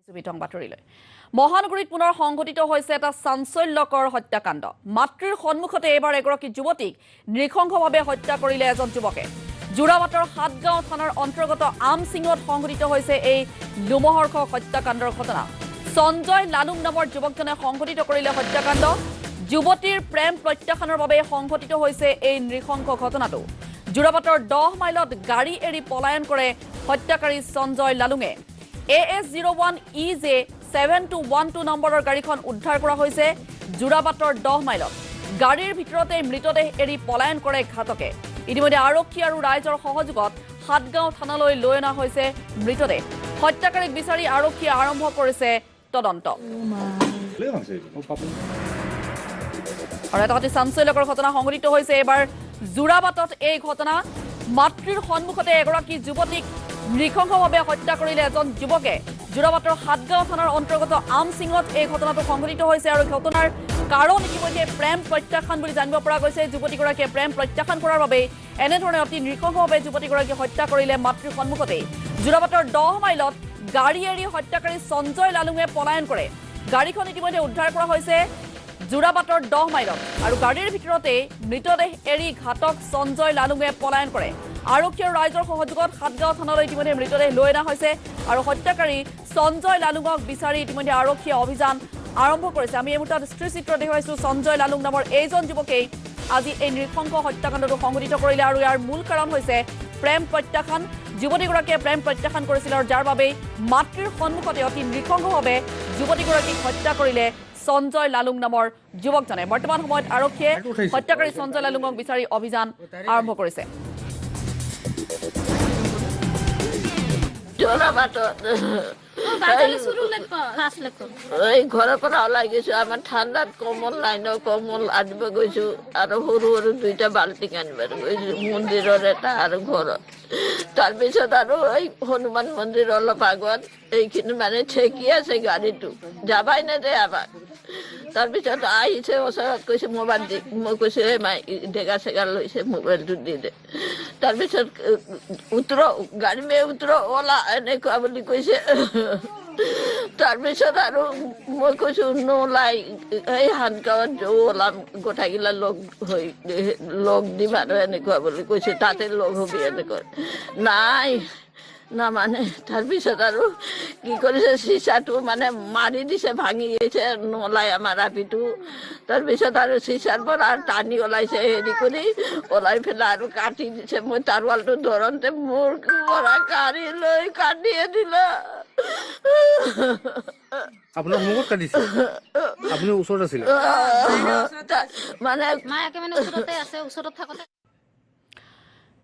বাতৰিলৈ মহানগৰীত পুনৰ সংঘটিত হৈছে এটা চাঞ্চল্যকৰ হত্যাকাণ্ড মাতৃৰ সন্মুখতে এবাৰ এগৰাকী যুৱতীক নৃশংসভাৱে হত্যা কৰিলে এজন যুৱকে জোৰাবাটৰ হাতগাঁও থানাৰ অন্তৰ্গত আমসিঙত সংঘটিত হৈছে এই লোমহৰ্ষক হত্যাকাণ্ডৰ ঘটনা সঞ্জয় লালুং নামৰ যুৱকজনে সংঘটিত কৰিলে হত্যাকাণ্ড যুৱতীৰ প্ৰেম প্ৰত্যাখ্যানৰ বাবে সংঘটিত হৈছে এই নৃশংস ঘটনাটো জোৰাবাটৰ 10 মাইলত গাড়ী এৰি পলায়ন কৰে হত্যাকাৰী সঞ্জয় লালুঙে AS01 EJ 7212 নম্বৰৰ গাড়ীখন উদ্ধাৰ কৰা হৈছে জোৰাবাটৰ 10 মাইলত গাড়ীৰ ভিতৰতে মৃতদেহ এৰি পলায়ন কৰে ঘাতকে ইতিমধ্যে আৰক্ষী আৰু ৰাইজৰ সহযোগত হাতগাঁও থানালৈ লৈ অনা হৈছে মৃতদেহ হত্যাকাৰীক বিচাৰি আৰক্ষী আৰম্ভ কৰিছে তদন্ত আৰু এটা অতি চাঞ্চল্যকৰ ঘটনা সংঘটিত হৈছে এবাৰ জোৰাবাটত এই ঘটনা মাতৃৰ সন্মুখতে এগৰাকী যুৱতীক নৃশংসভাৱে হত্যা কৰিলে এজন যুৱকে জোৰাবাটৰ হাতগাঁও থানাৰ অন্তৰ্গত আমসিঙত এই ঘটনাটো সংঘটিত হৈছে আৰু ঘটনাৰ কাৰণ ইতিমধ্যে প্ৰেম প্ৰত্যাখ্যান বুলি জানিব পৰা গৈছে যুৱতীগৰাকীয়ে প্ৰেম প্ৰত্যাখ্যান কৰাৰ বাবে এনেধৰণে অতি নৃশংসভাৱে যুৱতীগৰাকীক হত্যা কৰিলে মাতৃৰ সন্মুখতে জোৰাবাটৰ 10 মাইলত গাড়ী এৰি হত্যাকাৰী সঞ্জয় লালুঙে পলায়ন কৰে গাড়ীখন ইতিমধ্যে উদ্ধাৰ কৰা হৈছে জোৰাবাটৰ 10 মাইলত আৰু গাড়ীৰ ভিতৰতে মৃতদেহ এৰি ঘাতক সঞ্জয় লালুঙে পলায়ন কৰে আৰক্ষী আৰু ৰাইজৰ সহযোগত হাতগাঁও থানালৈ ইতিমধ্যে মৃতদেহ লৈ অনা হৈছে আৰু হত্যাকাৰী সঞ্জয় লালুঙক বিচাৰি ইতিমধ্যে আৰক্ষীয়ে অভিযান আৰম্ভ কৰিছে আমি এই মুহূৰ্তত চিত্ৰ দেখুৱাইছো সঞ্জয় লালুং নামৰ এইজন যুৱকেই আজি এই নৃশংস হত্যাকাণ্ডটো সংঘটিত কৰিলে আৰু ইয়াৰ মূল কাৰণ হৈছে প্ৰেম প্ৰত্যাখ্যান যুৱতীগৰাকীয়ে প্ৰেম প্ৰত্যাখ্যান কৰিছিল আৰু যাৰ বাবে মাতৃৰ সন্মুখতে অতি নৃশংসভাৱে যুৱতীগৰাকীক হত্যা কৰিলে সঞ্জয় লালুং নামৰ যুৱকজনে বৰ্তমান সময়ত আৰক্ষীয়ে হত্যাকাৰী সঞ্জয় লালুঙক বিচাৰি অভিযান আৰম্ভ কৰিছে ঘৰৰ পৰা ওলাই গৈছো আমাৰ ঠাণ্ডাত কমল লাইন কমল আনিব গৈছো আৰু সৰু সৰু 2টা বাল্টিং আনিব গৈছো মন্দিৰৰ এটা আৰু ঘৰত তাৰপিছত আৰু এই হনুমান মন্দিৰ অলপ আগত এইখিনি মানে ঠেকি আছে গাড়ীটো যাবাই নেদে আমাক তাৰপিছত আহিছে ওচৰত কৈছে মোবাইল দি মই কৈছো এই মাই ডেগা চেগা লৈছে মোবাইলটো দি দে তাৰপিছত উতৰ গাড়ী মে উতৰ ওলা এনেকুৱা বুলি কৈছে তাৰপিছত আৰু মই কৈছো নোলাই এই হাতগাঁৱত ওলাম গোটাইগিলা লগ দিম আৰু এনেকুৱা বুলি কৈছে তাতে লগ হবি এনেকৈ নাই না মানে তাৰপিছত আৰু কি কৰিছে চিচাটো মানে মাৰি দিছে ভাঙি গৈছে নোলাই আমাৰ আপিটো তাৰপিছত আৰু চিচাৰ পৰা টানি ওলাইছে হেৰি কৰি ওলাই পেলাই আৰু কাটি দিছে মই তাৰোৱালটো ধৰন্তে মোৰ পৰা কাঢ়ি লৈ কাটিয়ে দিলা আপোনাৰ মুখত কাটিছে আপুনি ওচৰত আছিল মানে মায়ে একেবাৰে ওচৰতে আছে ওচৰত থাকোতে